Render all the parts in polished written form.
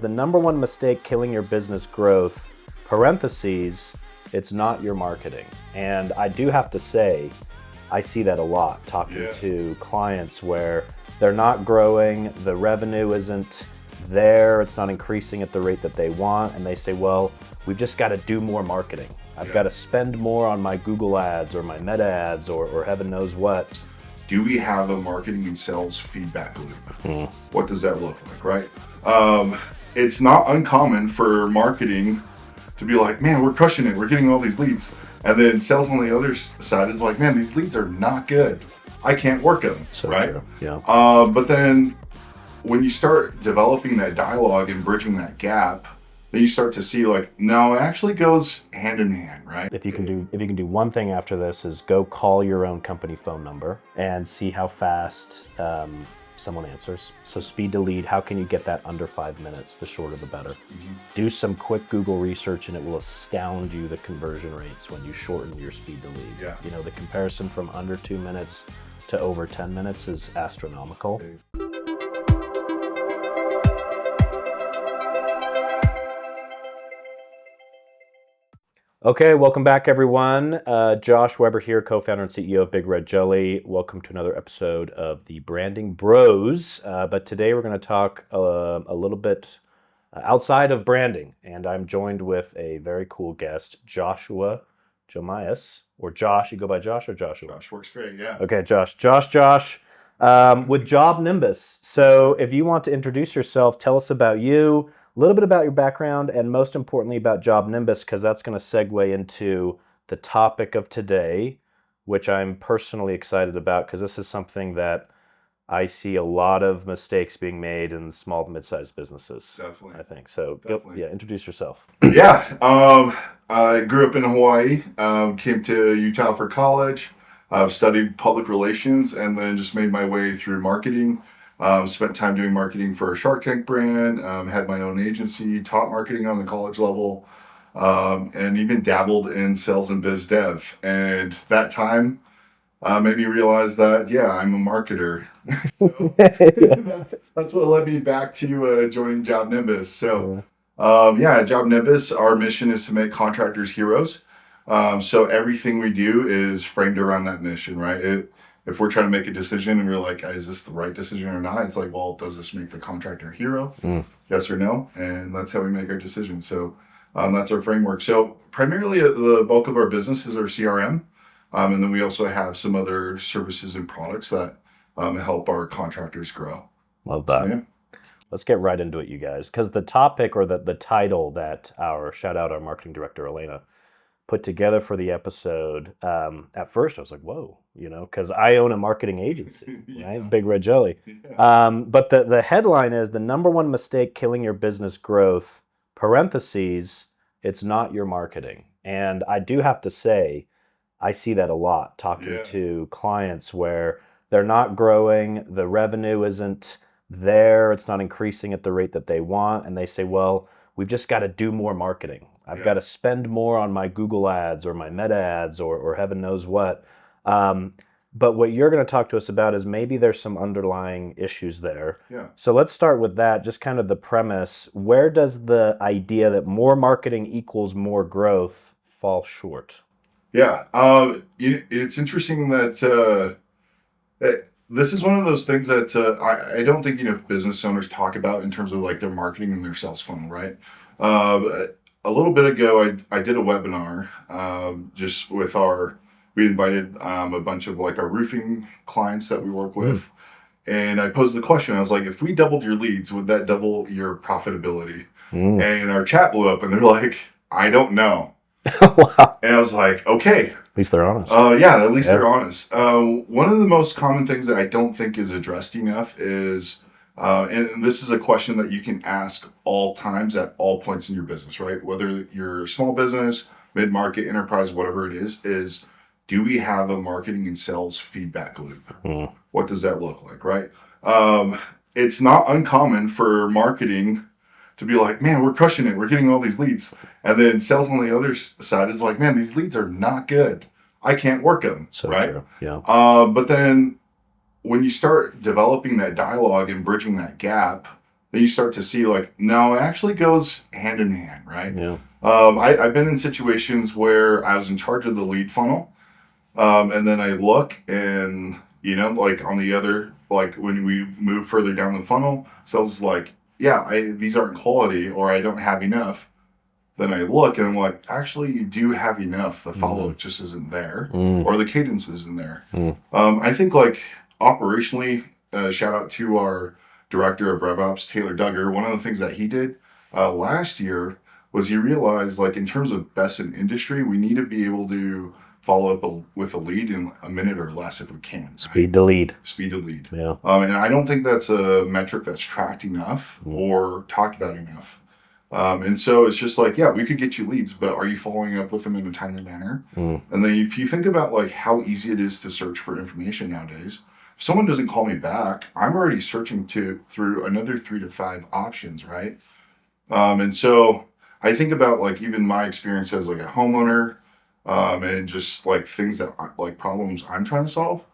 The number one mistake killing your business growth, parentheses, it's not your marketing. And I do have to say, I see that a lot talking to clients where they're not growing, the revenue isn't there, it's not increasing at the rate that they want, and they say, well, we've just got to do more marketing. I've got to spend more on my Google ads or my Meta ads or heaven knows what. Do we have a marketing and sales feedback loop? What does that look like, right? It's not uncommon for marketing to be like, man, we're crushing it, we're getting all these leads. And then sales on the other side is like, man, these leads are not good. I can't work them, right? True. Yeah. But then when you start developing that dialogue and bridging that gap, then you start to see like, no, it actually goes hand in hand, right? If you can do one thing after this is go call your own company phone number and see how fast someone answers. So speed to lead, how can you get that under 5 minutes? The shorter the better. Do some quick Google research and it will astound you the conversion rates when you shorten your speed to lead. Yeah. You know, the comparison from under 2 minutes to over 10 minutes is astronomical. Okay, welcome back everyone. Josh Weber here, co-founder and CEO of Big Red Jelly. Welcome to another episode of the Branding Bros. But today we're going to talk a little bit outside of branding. And I'm joined with a very cool guest, Joshua Jamias. Or Josh, you go by Josh or Joshua? Josh works great, yeah. Okay, Josh, with JobNimbus. So if you want to introduce yourself, tell us about you, a little bit about your background, and most importantly about JobNimbus, because that's going to segue into the topic of today, which I'm personally excited about, because this is something that I see a lot of mistakes being made in small to mid-sized businesses. Definitely. I think. So, Definitely. introduce yourself. Yeah, I grew up in Hawaii, came to Utah for college, studied public relations, and then just made my way through marketing. Spent time doing marketing for a Shark Tank brand, had my own agency, taught marketing on the college level, and even dabbled in sales and biz dev. And that time made me realize that, yeah, I'm a marketer. So that's what led me back to joining JobNimbus. So at JobNimbus, our mission is to make contractors heroes. So everything we do is framed around that mission, right? If we're trying to make a decision and we're like, is this the right decision or not? It's like, well, does this make the contractor a hero? Yes or no? And that's how we make our decisions. So that's our framework. So primarily the bulk of our business is our CRM. And then we also have some other services and products that help our contractors grow. Love that. So, yeah. Let's get right into it, you guys, because the topic or the title that our marketing director, Elena, put together for the episode, at first I was like, whoa, because I own a marketing agency, right? Big Red Jelly. Yeah. But the headline is the number one mistake killing your business growth, parentheses, it's not your marketing. And I do have to say, I see that a lot talking to clients where they're not growing, the revenue isn't there, it's not increasing at the rate that they want, and they say, well, we've just got to do more marketing. I've got to spend more on my Google ads or my Meta ads or heaven knows what. But what you're going to talk to us about is maybe there's some underlying issues there. Yeah. So let's start with that, just kind of the premise. Where does the idea that more marketing equals more growth fall short? Yeah, it's interesting that this is one of those things that I don't think enough business owners talk about in terms of like their marketing and their sales funnel, right? A little bit ago, I did a webinar just with we invited a bunch of like our roofing clients that we work with. And I posed the question, I was like, if we doubled your leads, would that double your profitability? And our chat blew up and they're like, I don't know. Wow. And I was like, okay. At least they're honest. At least they're honest. One of the most common things that I don't think is addressed enough is, and this is a question that you can ask all times at all points in your business, right? Whether you're a small business, mid-market, enterprise, whatever it is do we have a marketing and sales feedback loop? What does that look like, right? It's not uncommon for marketing to be like, man, we're crushing it, we're getting all these leads. And then sales on the other side is like, man, these leads are not good. I can't work them, right? True. Yeah. But then when you start developing that dialogue and bridging that gap, then you start to see like, no, it actually goes hand in hand, right? Yeah. I've been in situations where I was in charge of the lead funnel, and then I look and, like on the other, like when we move further down the funnel, sales is like, yeah, these aren't quality or I don't have enough. Then I look and I'm like, actually, you do have enough. The follow up just isn't there, Mm. or the cadence isn't there. Mm. I think like operationally, shout out to our director of RevOps, Taylor Duggar. One of the things that he did last year was he realized like in terms of best in industry, we need to be able to follow up with a lead in a minute or less if we can. Speed to lead. Speed to lead. Yeah. And I don't think that's a metric that's tracked enough or talked about enough. And so it's just like, yeah, we could get you leads, but are you following up with them in a timely manner? And then if you think about like how easy it is to search for information nowadays, if someone doesn't call me back, I'm already searching through another 3 to 5 options, right? And so I think about like even my experience as like a homeowner, and just like things that like problems I'm trying to solve.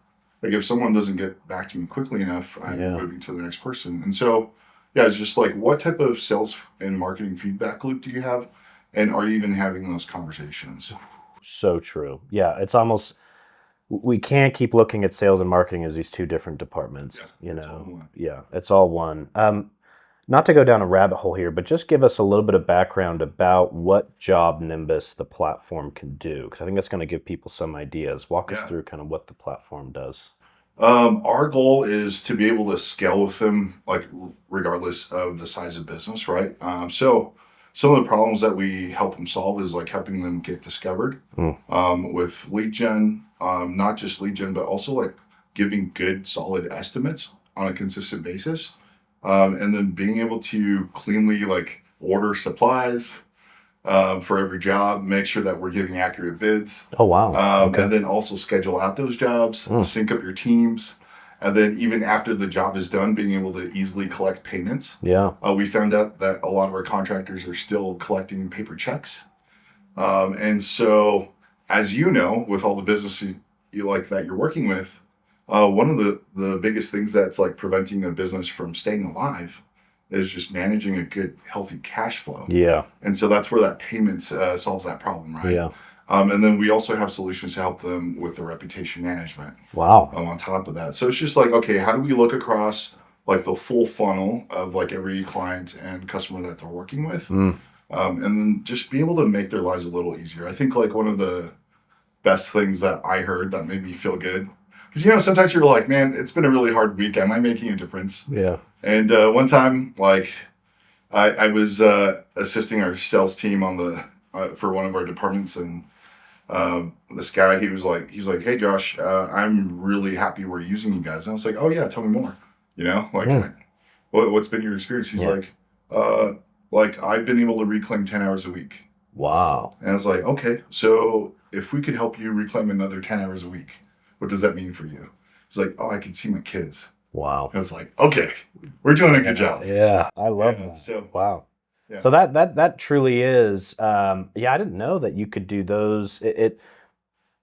Like if someone doesn't get back to me quickly enough, I'm moving to the next person. And so yeah, it's just like what type of sales and marketing feedback loop do you have? And are you even having those conversations? So true. Yeah, it's almost we can't keep looking at sales and marketing as these two different departments. It's all one. Yeah, it's all one. Not to go down a rabbit hole here, but just give us a little bit of background about what JobNimbus, the platform, can do, because I think that's going to give people some ideas. Walk us through kind of what the platform does. Our goal is to be able to scale with them, like regardless of the size of business, right? So some of the problems that we help them solve is like helping them get discovered with lead gen, not just lead gen, but also like giving good, solid estimates on a consistent basis, and then being able to cleanly like order supplies for every job, make sure that we're giving accurate bids. Oh, wow. And then also schedule out those jobs, sync up your teams. And then even after the job is done, being able to easily collect payments. Yeah. We found out that a lot of our contractors are still collecting paper checks. And so, as you know, with all the business you like that you're working with, one of the biggest things that's like preventing a business from staying alive is just managing a good, healthy cash flow. Yeah. And so that's where that payments solves that problem, right? Yeah. And then we also have solutions to help them with the reputation management. Wow. On top of that. So it's just like, okay, how do we look across like the full funnel of like every client and customer that they're working with? And then just be able to make their lives a little easier. I think like one of the best things that I heard that made me feel good, because sometimes you're like, man, it's been a really hard week. Am I making a difference? Yeah. And one time, like, I was assisting our sales team on the for one of our departments, and this guy, he was like, hey Josh, I'm really happy we're using you guys. And I was like, oh yeah, tell me more. What's been your experience? He's like I've been able to reclaim 10 hours a week. Wow. And I was like, okay, so if we could help you reclaim another 10 hours a week, what does that mean for you? He's like, oh, I can see my kids. Wow. I was like, okay, we're doing a good job. Yeah, I love that. So, wow. Yeah. So that truly is, I didn't know that you could do those.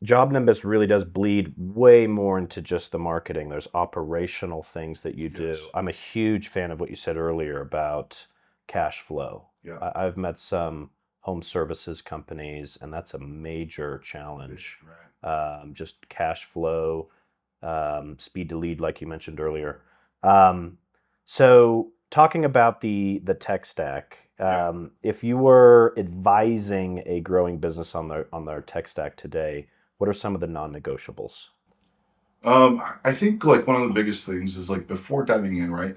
JobNimbus really does bleed way more into just the marketing. There's operational things that you do. I'm a huge fan of what you said earlier about cash flow. Yeah. I've met some home services companies, and that's a major challenge. Right. Just cash flow, speed to lead, like you mentioned earlier. So talking about the tech stack, if you were advising a growing business on their tech stack today, what are some of the non-negotiables? I think like one of the biggest things is like before diving in, right?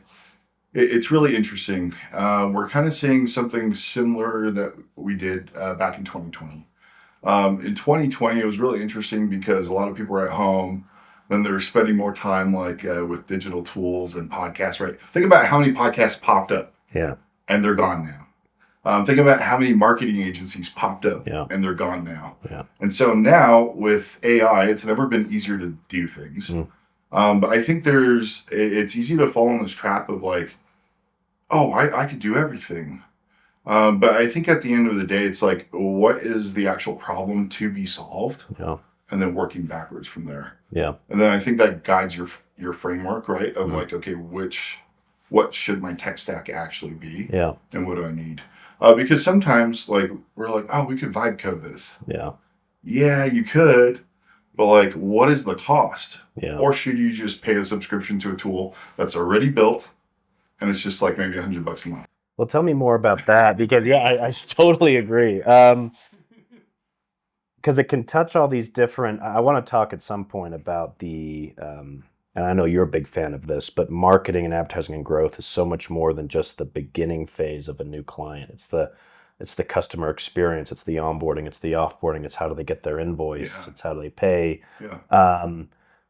It's really interesting. We're kind of seeing something similar that we did back in 2020. In 2020, it was really interesting because a lot of people were at home, then they're spending more time like with digital tools and podcasts, right? Think about how many podcasts popped up, and they're gone now. Think about how many marketing agencies popped up, and they're gone now. And so now with AI, it's never been easier to do things. But I think it's easy to fall in this trap of like, oh, I could do everything. But I think at the end of the day, it's like, what is the actual problem to be solved? And then working backwards from there. And then I think that guides your framework, right? Of like, okay, which what should my tech stack actually be, Yeah. and what do I need? Because sometimes like we're like, oh, we could vibe code this. Yeah. Yeah, you could, but like, what is the cost? Yeah. Or should you just pay a subscription to a tool that's already built, and it's just like maybe $100 a month? Well, tell me more about that, because I totally agree. Because it can touch all these different. I want to talk at some point about and I know you're a big fan of this, but marketing and advertising and growth is so much more than just the beginning phase of a new client. It's the customer experience, it's the onboarding, it's the offboarding, it's how do they get their invoice, Yeah. it's how do they pay. Yeah.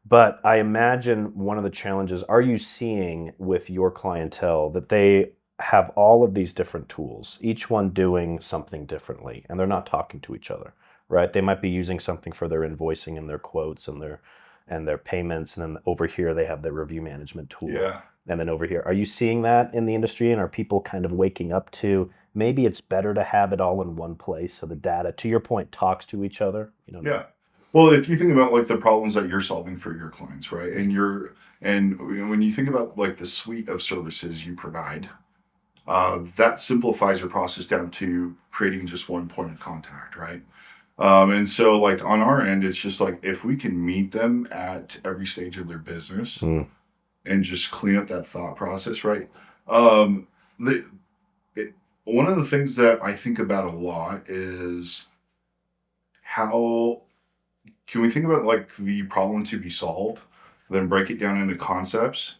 But I imagine one of the challenges, are you seeing with your clientele that they have all of these different tools, each one doing something differently, and they're not talking to each other, right? They might be using something for their invoicing and their quotes and their payments, and then over here they have their review management tool. Yeah. And then over here, are you seeing that in the industry, and are people kind of waking up to maybe it's better to have it all in one place so the data, to your point, talks to each other? Yeah. Well, if you think about like the problems that you're solving for your clients, right? And when you think about like the suite of services you provide, that simplifies your process down to creating just one point of contact, right? And so like on our end, it's just like if we can meet them at every stage of their business and just clean up that thought process, right? Um, the, One of the things that I think about a lot is how can we think about like the problem to be solved, then break it down into concepts,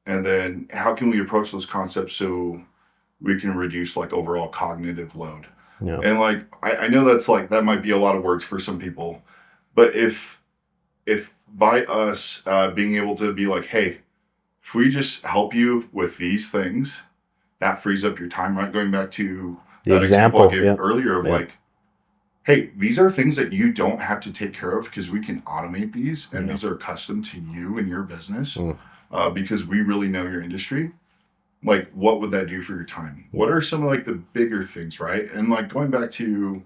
and then how can we approach those concepts so we can reduce like overall cognitive load? Yeah. And like I know that's like that might be a lot of words for some people, but if by us being able to be like, hey, if we just help you with these things, that frees up your time, right? Going back to The that example I gave yeah. earlier of Yeah. like, hey, these are things that you don't have to take care of because we can automate these, and these are custom to you and your business because we really know your industry. Like, what would that do for your time? What are some of like the bigger things, right? And like going back to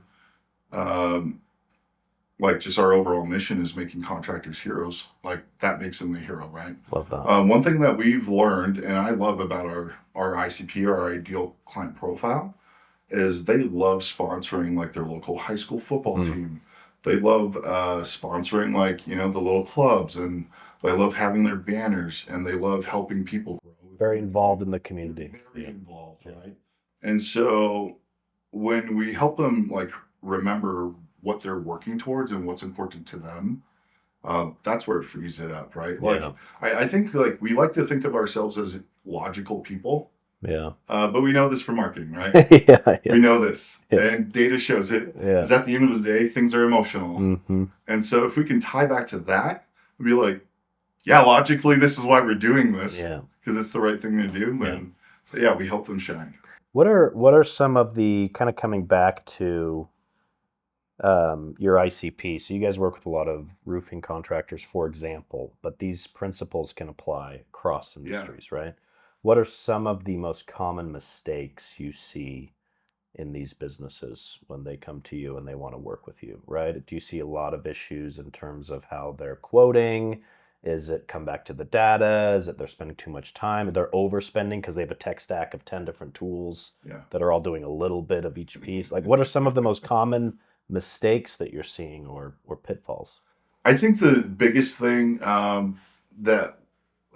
like just our overall mission is making contractors heroes. Like that makes them the hero, right? Love that. One thing that we've learned, and I love about our ICP, our ideal client profile, is they love sponsoring like their local high school football team. They love sponsoring like, you know, the little clubs, and they love having their banners, and they love helping people grow. Very involved in the community. Very involved, right? And so when we help them like remember what they're working towards and what's important to them, that's where it frees it up, right? Like I think like we like to think of ourselves as logical people. Yeah. But we know this from marketing, right? Yeah. We know this, Yeah. and data shows it. Yeah. Is at the end of the day, things are emotional, and so if we can tie back to that, we'd be like, yeah, logically, this is why we're doing this, because it's the right thing to do, and yeah, we help them shine. What are some of the kind of coming back to your ICP? So you guys work with a lot of roofing contractors, for example, but these principles can apply across industries, right? What are some of the most common mistakes you see in these businesses when they come to you and they want to work with you, right? Do you see a lot of issues in terms of how they're quoting? Is it come back to the data? Is it they're spending too much time? They're overspending because they have a tech stack of 10 different tools that are all doing a little bit of each piece? Like, what are some of the most common mistakes that you're seeing or pitfalls? I think the biggest thing that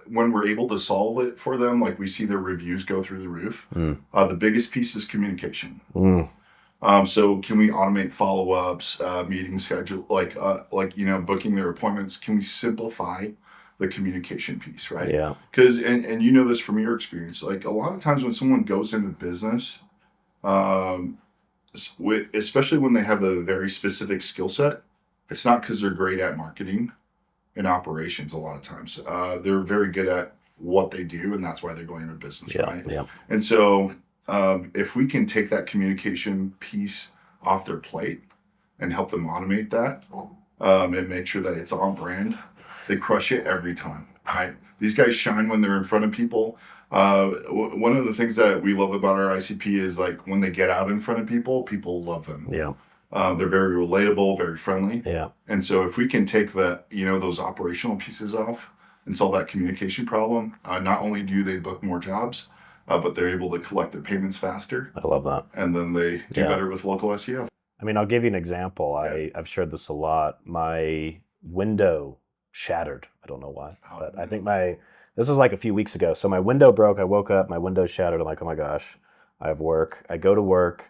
when we're able to solve it for them, like we see their reviews go through the roof. The biggest piece is communication. So can we automate follow-ups, meeting schedule, like you know, booking their appointments? Can we simplify the communication piece, right? Yeah. Because and you know this from your experience, like a lot of times when someone goes into business, especially when they have a very specific skill set, it's not because they're great at marketing and operations. A lot of times, they're very good at what they do, and that's why they're going into business, right? Yeah. And so if we can take that communication piece off their plate and help them automate that and make sure that it's on brand, they crush it every time. Right? These guys shine when they're in front of people. One of the things that we love about our ICP is like when they get out in front of people, people love them. Yeah. They're very relatable, very friendly. Yeah. And so if we can take the, you know, those operational pieces off, and solve that communication problem. Not only do they book more jobs, but they're able to collect their payments faster, I love that. and then they do Yeah. better with local SEO. I mean, I'll give you an example. Yeah. I've shared this a lot. My window shattered. I don't know why, Oh, but I no. think this was like a few weeks ago. So my window broke. I woke up, my window shattered. I'm like, oh my gosh, I have work. I go to work.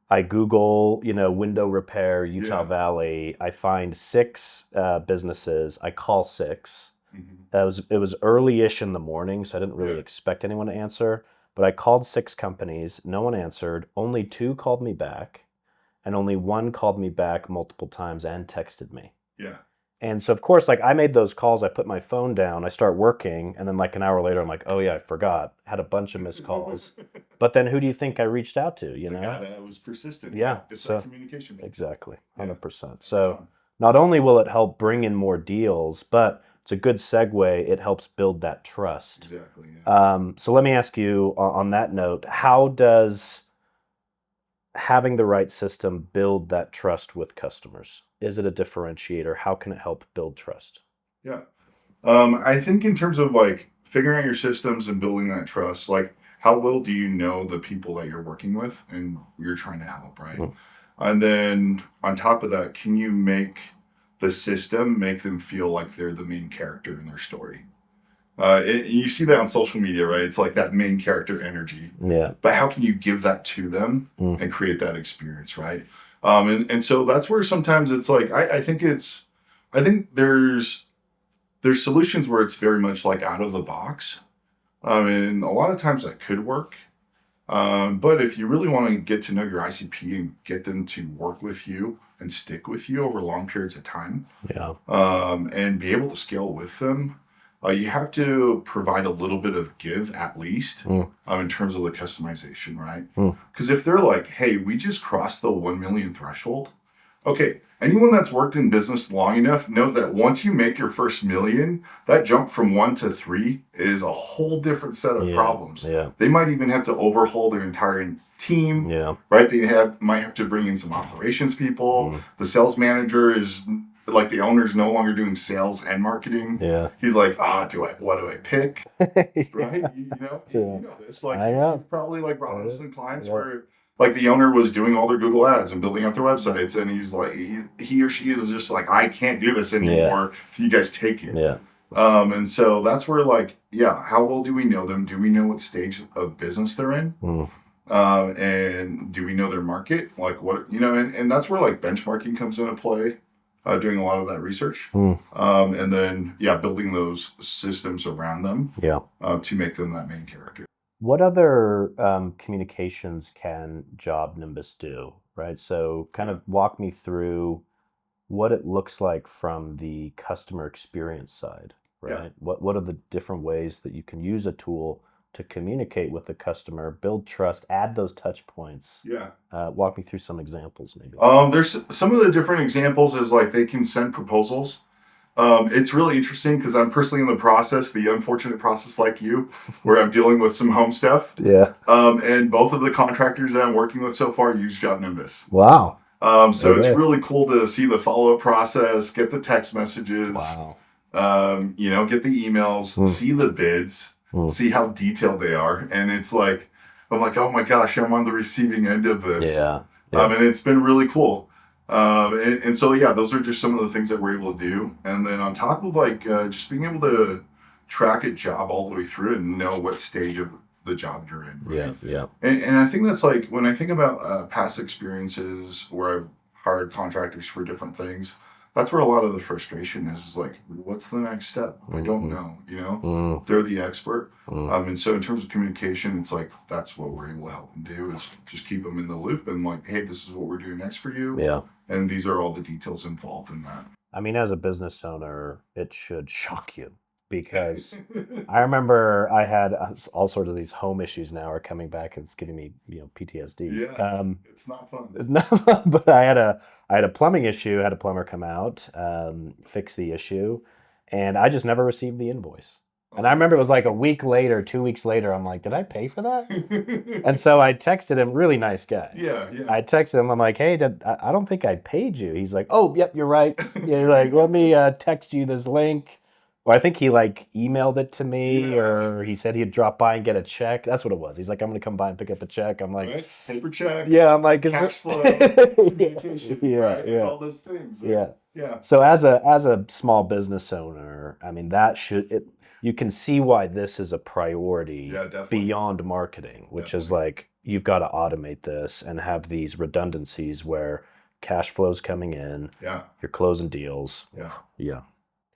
I Google, window repair, Utah Yeah. Valley. I find six businesses. I call six. Mhm. It was early-ish in the morning, so I didn't really Yeah. expect anyone to answer. But I called six companies. No one answered. Only two called me back, and only one called me back multiple times and texted me. Yeah. And so, of course, like I made those calls, I put my phone down, I start working, and then like an hour later, I'm like, oh yeah, I forgot. Had a bunch of missed calls. But then who do you think I reached out to, The guy that was persistent. Yeah, It's that so communication piece. exactly, Yeah. 100%. Every So time. not only will it help bring in more deals, but it's a good segue. It helps build that trust. Exactly. Yeah. So let me ask you on that note, how does having the right system build that trust with customers? Is it a differentiator? How can it help build trust? Yeah. I think in terms of like figuring out your systems and building that trust, like how well do you know the people that you're working with and you're trying to help, right? Mm. And then on top of that, can you make the system make them feel like they're the main character in their story? You see that on social media, right? It's like that main character energy. Yeah. But how can you give that to them Mm. and create that experience, right? And so that's where sometimes it's like I think there's solutions where it's very much like out of the box. And a lot of times that could work. But if you really want to get to know your ICP and get them to work with you and stick with you over long periods of time, Yeah. and be able to scale with them, you have to provide a little bit of give at least Mm. in terms of the customization, right? Mm. Because if they're like, hey, we just crossed the 1 million threshold, okay, anyone that's worked in business long enough knows that once you make your first million, that jump from 1 to 3 is a whole different set of Yeah. problems. Yeah. They might even have to overhaul their entire team, Yeah. right? Might have to bring in some operations people. Mm. The sales manager is like the owner's no longer doing sales and marketing. Yeah. He's like, what do I pick? Right? Yeah. You know this. Like I know. you've probably like brought up some clients Yeah. where like the owner was doing all their Google ads and building out their websites, and he's like, he or she is just like, I can't do this anymore. Can you guys take it? Yeah. And so that's where like, yeah, how well do we know them? Do we know what stage of business they're in? Mm. And do we know their market? Like what, and that's where like benchmarking comes into play, doing a lot of that research. Mm. And then, yeah, building those systems around them, Yeah. to make them that main character. What other communications can JobNimbus do, right? So kind of walk me through what it looks like from the customer experience side, Yeah. right? What are the different ways that you can use a tool to communicate with the customer, build trust, add those touch points? Yeah. Walk me through some examples, maybe. There's some of the different examples is like they can send proposals. It's really interesting because I'm personally in the unfortunate process like you, where I'm dealing with some home stuff. Yeah. And both of the contractors that I'm working with so far use JobNimbus. Wow. So Okay. it's really cool to see the follow-up process, get the text messages, Wow. get the emails, Mm. see the bids, Mm. see how detailed they are. And it's like, I'm like, oh my gosh, I'm on the receiving end of this. Yeah. Yeah. And it's been really cool. And so, yeah, those are just some of the things that we're able to do. And then on top of like just being able to track a job all the way through and know what stage of the job you're in. Right? Yeah. Yeah. And I think that's like when I think about past experiences where I've hired contractors for different things, that's where a lot of the frustration is like, what's the next step? I don't know, Mm. they're the expert. Mm. And so in terms of communication, it's like, that's what we're able to help them do is just keep them in the loop and like, hey, this is what we're doing next for you. Yeah. And these are all the details involved in that. I mean, as a business owner, it should shock you because I remember I had all sorts of these home issues now are coming back and it's giving me, PTSD. Yeah, it's not fun. It's not fun, but I had a plumbing issue, had a plumber come out, fix the issue, and I just never received the invoice. And I remember it was like a week later, 2 weeks later, I'm like, did I pay for that? And so I texted him, really nice guy. Yeah. I texted him, I'm like, hey, I don't think I paid you. He's like, oh, yep, you're right. Yeah, like, let me text you this link. Well, I think he like emailed it to me, Yeah, or he said he'd drop by and get a check. That's what it was. He's like, I'm gonna come by and pick up a check. I'm like, right. Paper yeah. checks, I'm like, is cash it? flow, communication, Yeah, right? It's yeah, all those things. yeah. Yeah, So as a small business owner, I mean, that should it. You can see why this is a priority yeah, definitely, beyond marketing, which is definitely. like you've got to automate this and have these redundancies where cash flow's coming in, Yeah, you're closing deals. yeah, Yeah.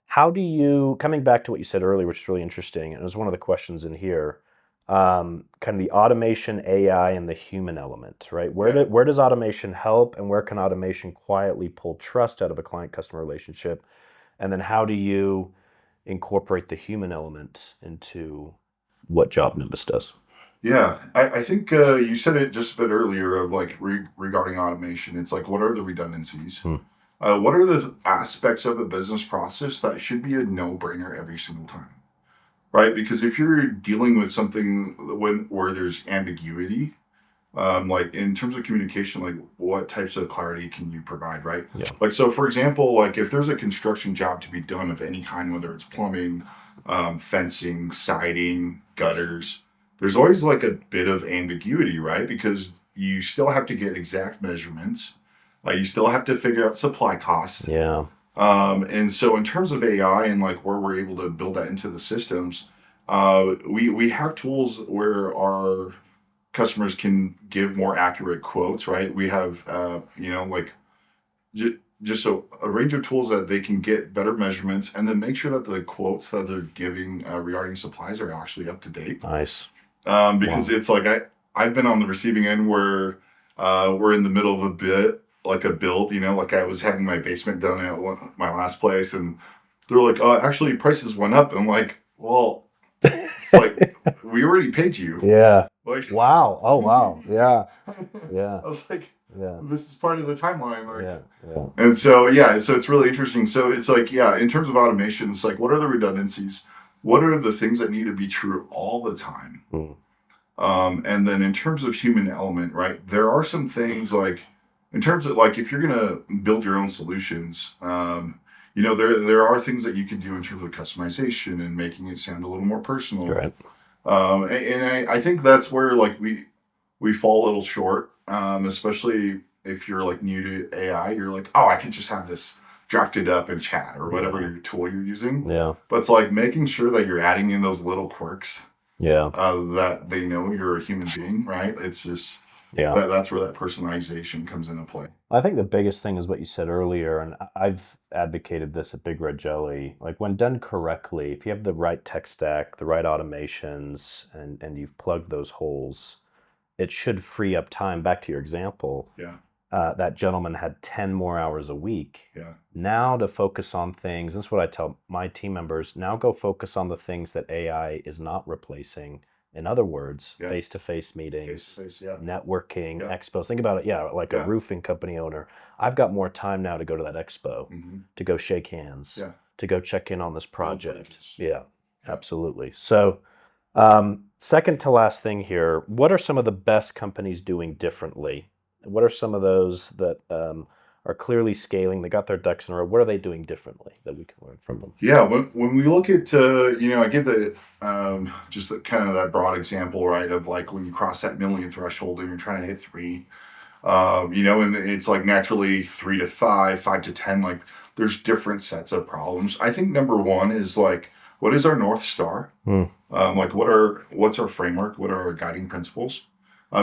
How do you, coming back to what you said earlier, which is really interesting, and it was one of the questions in here, kind of the automation, AI, and the human element, right? yeah. Where does automation help, and where can automation quietly pull trust out of a client-customer relationship? And then how do you incorporate the human element into what JobNimbus does? Yeah, I think you said it just a bit earlier of like regarding automation. It's like, what are the redundancies? Hmm. What are the aspects of a business process that should be a no-brainer every single time, right? Because if you're dealing with something where there's ambiguity, like in terms of communication, like what types of clarity can you provide, right? Yeah. Like so, for example, like if there's a construction job to be done of any kind, whether it's plumbing, fencing, siding, gutters, there's always like a bit of ambiguity, right? Because you still have to get exact measurements. You still have to figure out supply costs. Yeah. And so, in terms of AI and like where we're able to build that into the systems, we have tools where our customers can give more accurate quotes, right? We have, like just a range of tools that they can get better measurements and then make sure that the quotes that they're giving regarding supplies are actually up to date. Nice. Because Wow. it's like I've been on the receiving end where we're in the middle of a bit like a build, like I was having my basement done at my last place, and they're like, "Oh, actually, prices went up." And I'm like, "Well, it's like we already paid you." Yeah. Like, Wow. Oh, wow. Yeah. Yeah. I was like, Yeah. this is part of the timeline. Like, Yeah. Yeah. and so, yeah, so it's really interesting. So it's like, yeah, in terms of automation, it's like, what are the redundancies? What are the things that need to be true all the time? Mm. And then in terms of human element, right, there are some things like, in terms of like, if you're going to build your own solutions, there are things that you can do in terms of customization and making it sound a little more personal. Right. I think that's where like we fall a little short, especially if you're like new to AI. You're like, oh, I can just have this drafted up in chat or whatever Yeah. your tool you're using. Yeah. But it's like making sure that you're adding in those little quirks Yeah. that they know you're a human being, right? It's just Yeah. that's where that personalization comes into play. I think the biggest thing is what you said earlier, and I've advocated this at Big Red Jelly. Like when done correctly, if you have the right tech stack, the right automations, and you've plugged those holes, it should free up time. Back to your example, Yeah, that gentleman had 10 more hours a week. yeah, Now to focus on things, this is what I tell my team members, now go focus on the things that AI is not replacing. In other words, yeah. face-to-face Face meetings, to face, yeah, networking, yeah, expos. Think about it, yeah, like a yeah. roofing company owner. I've got more time now to go to that expo, Mm-hmm. to go shake hands, Yeah, to go check in on this build project. bridges. Yeah, Yeah. absolutely. So, second to last thing here, what are some of the best companies doing differently? What are some of those that are clearly scaling? They got their ducks in a row. What are they doing differently that we can learn from them? Yeah, when we look at I give the just the, kind of that broad example, right, of like when you cross that million threshold and you're trying to hit three, and it's like naturally 3 to 5, 5 to 10, like there's different sets of problems. I think number one is like, what is our North Star? Hmm. Like what's our framework? What are our guiding principles?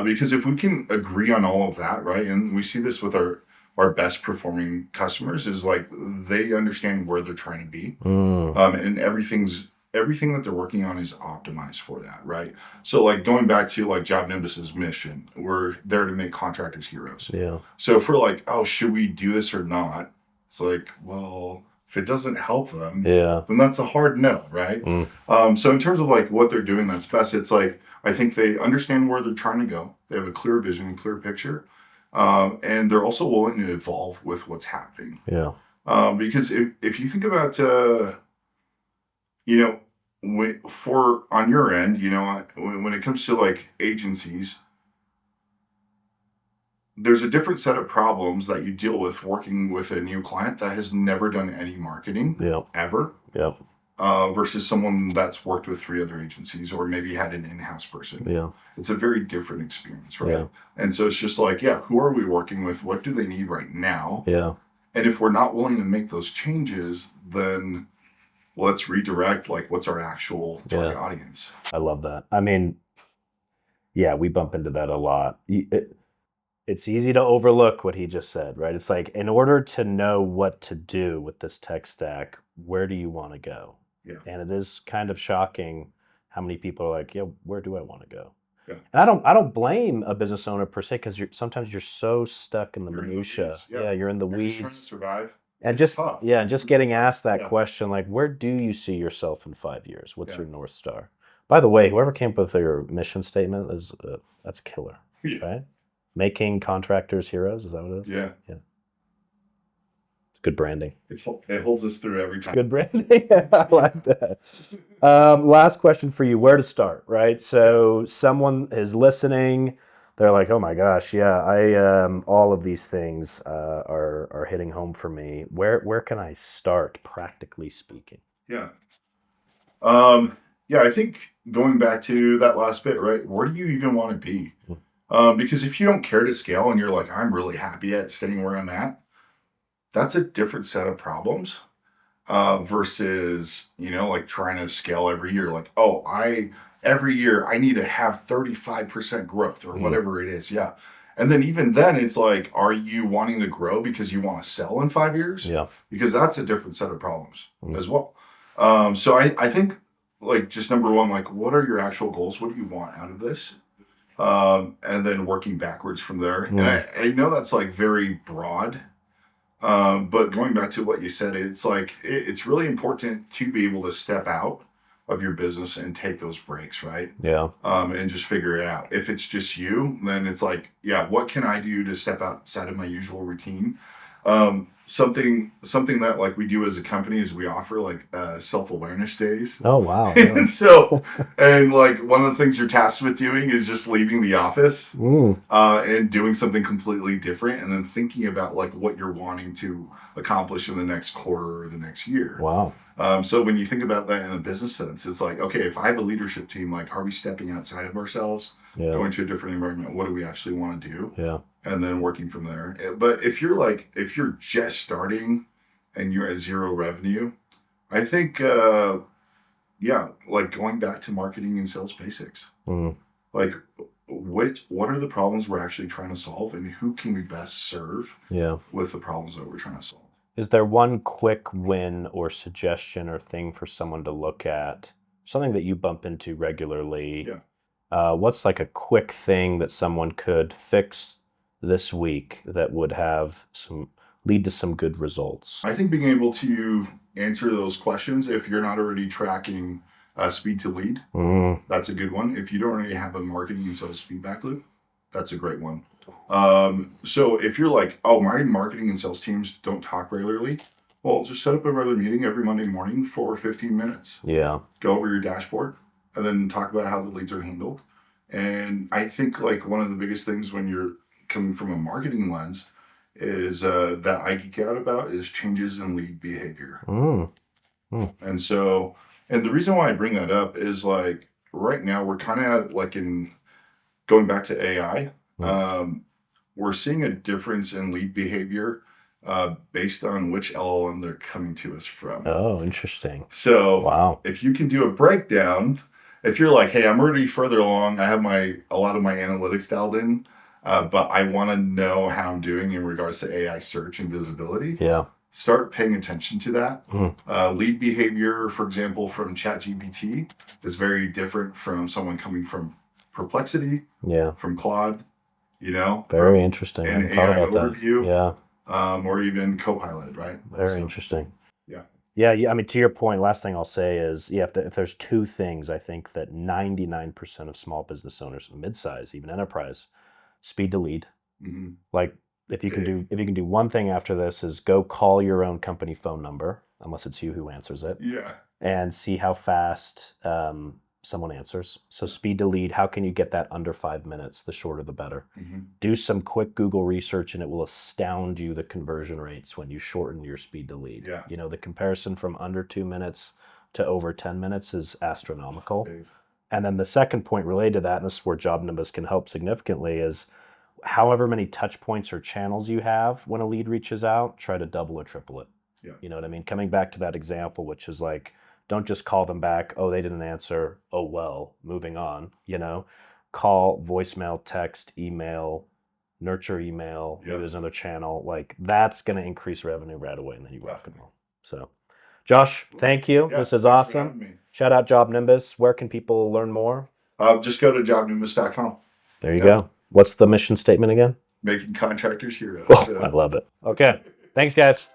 Because if we can agree on all of that, right, and we see this with our best performing customers, is like they understand where they're trying to be, Mm, and everything that they're working on is optimized for that, right? So like going back to like Job Nimbus's mission, we're there to make contractors heroes. yeah, So if we're like, oh, should we do this or not? It's like, well, if it doesn't help them, yeah, then that's a hard no, right? mm, So in terms of like what they're doing that's best, it's like I think they understand where they're trying to go. They have a clear vision and clear picture, and they're also willing to evolve with what's happening. yeah, Because if you think about you know, for on your end, when it comes to like agencies, there's a different set of problems that you deal with working with a new client that has never done any marketing yeah, ever. yeah, versus someone that's worked with 3 other agencies or maybe had an in-house person. Yeah. It's a very different experience, right? Yeah. And so it's just like, yeah, who are we working with? What do they need right now? Yeah. And if we're not willing to make those changes, then let's redirect, like, what's our actual target audience? I love that. I mean, yeah, we bump into that a lot. It's easy to overlook what he just said, right? It's like, in order to know what to do with this tech stack, where do you want to go? Yeah. And it is kind of shocking how many people are like, yeah, where do I want to go? Yeah. And I don't blame a business owner per se, because sometimes you're so stuck in the You're in the minutia. weeds. Yeah, you're in the You're just trying to weeds. survive. And It's just tough. yeah, It's just really getting tough. asked that Yeah. question, like, where do you see yourself in 5 years? What's Yeah. your North Star? By the way, whoever came up with your mission statement is that's killer, Yeah. right? Making contractors heroes, is that what it is? Yeah. Yeah. It's good branding. It holds us through every time. Good branding. I like that. Last question for you: where to start? Right. So someone is listening. They're like, "Oh my gosh, yeah, I all of these things are hitting home for me. Where can I start, practically speaking?" Yeah. Yeah, I think going back to that last bit, right? Where do you even want to be? Because if you don't care to scale and you're like, I'm really happy at staying where I'm at, that's a different set of problems versus, like trying to scale every year. Like, oh, every year I need to have 35% growth or whatever it is. Yeah. And then even then, it's like, are you wanting to grow because you want to sell in 5 years? Yeah. Because that's a different set of problems as well. So I think, like, just number one, like, what are your actual goals? What do you want out of this? And then working backwards from there. And I know that's like very broad, but going back to what you said, it's like it's really important to be able to step out of your business and take those breaks, right? Yeah. And just figure it out. If it's just you, then it's like, yeah, what can I do to step outside of my usual routine? Something that, like, we do as a company is we offer like self-awareness days. Oh wow. And so, and like one of the things you're tasked with doing is just leaving the office and doing something completely different, and then thinking about like what you're wanting to accomplish in the next quarter or the next year. Wow. So when you think about that in a business sense, it's like, okay, if I have a leadership team, like, are we stepping outside of ourselves, going to a different environment? What do we actually want to do? Yeah. And then working from there. But if you're just starting and you're at zero revenue, I think, like going back to marketing and sales basics. Like, what are the problems we're actually trying to solve, and who can we best serve with the problems that we're trying to solve? Is there one quick win or suggestion or thing for someone to look at? Something that you bump into regularly? Yeah. What's like a quick thing that someone could fix this week that would lead to some good results? I think being able to answer those questions, if you're not already tracking speed to lead, that's a good one. If you don't already have a marketing and sales feedback loop, that's a great one. So if you're like, oh, my marketing and sales teams don't talk regularly, well, just set up a regular meeting every Monday morning for 15 minutes. Yeah. Go over your dashboard and then talk about how the leads are handled. And I think, like, one of the biggest things when you're coming from a marketing lens is that I geek out about is changes in lead behavior. And so, and the reason why I bring that up is, like, right now we're kind of like in going back to AI. We're seeing a difference in lead behavior based on which LLM they're coming to us from. Oh, interesting. So wow. If you can do a breakdown, if you're like, hey, I'm already further along, I have a lot of my analytics dialed in, but I want to know how I'm doing in regards to AI search and visibility. Yeah. Start paying attention to that. Lead behavior, for example, from ChatGPT is very different from someone coming from Perplexity, from Claude, very interesting. An AI overview, or even Copilot, right? Very interesting. Yeah. I mean, to your point, last thing I'll say is, if there's two things I think that 99% of small business owners, midsize, even enterprise, speed to lead. Like, if you can do one thing after this, is go call your own company phone number, unless it's you who answers it. Yeah. And see how fast someone answers. So speed to lead, how can you get that under 5 minutes? The shorter the better. Do some quick Google research and it will astound you, the conversion rates when you shorten your speed to lead. Yeah. The comparison from under 2 minutes to over 10 minutes is astronomical. Okay. And then the second point related to that, and this is where JobNimbus can help significantly, is however many touch points or channels you have when a lead reaches out, try to double or triple it. Yeah. You know what I mean? Coming back to that example, which is like, don't just call them back. Oh, they didn't answer. Oh, well, moving on. You know, call, voicemail, text, email, nurture email. Maybe Yeah. there's another channel. Like that's going to increase revenue right away, and then you rock and roll. So, Josh, thank you. Yeah, This is thanks for having awesome. me. Shout out JobNimbus. Where can people learn more? Just go to jobnimbus.com. There you go. What's the mission statement again? Making contractors heroes. Oh, I love it. Okay. Thanks, guys.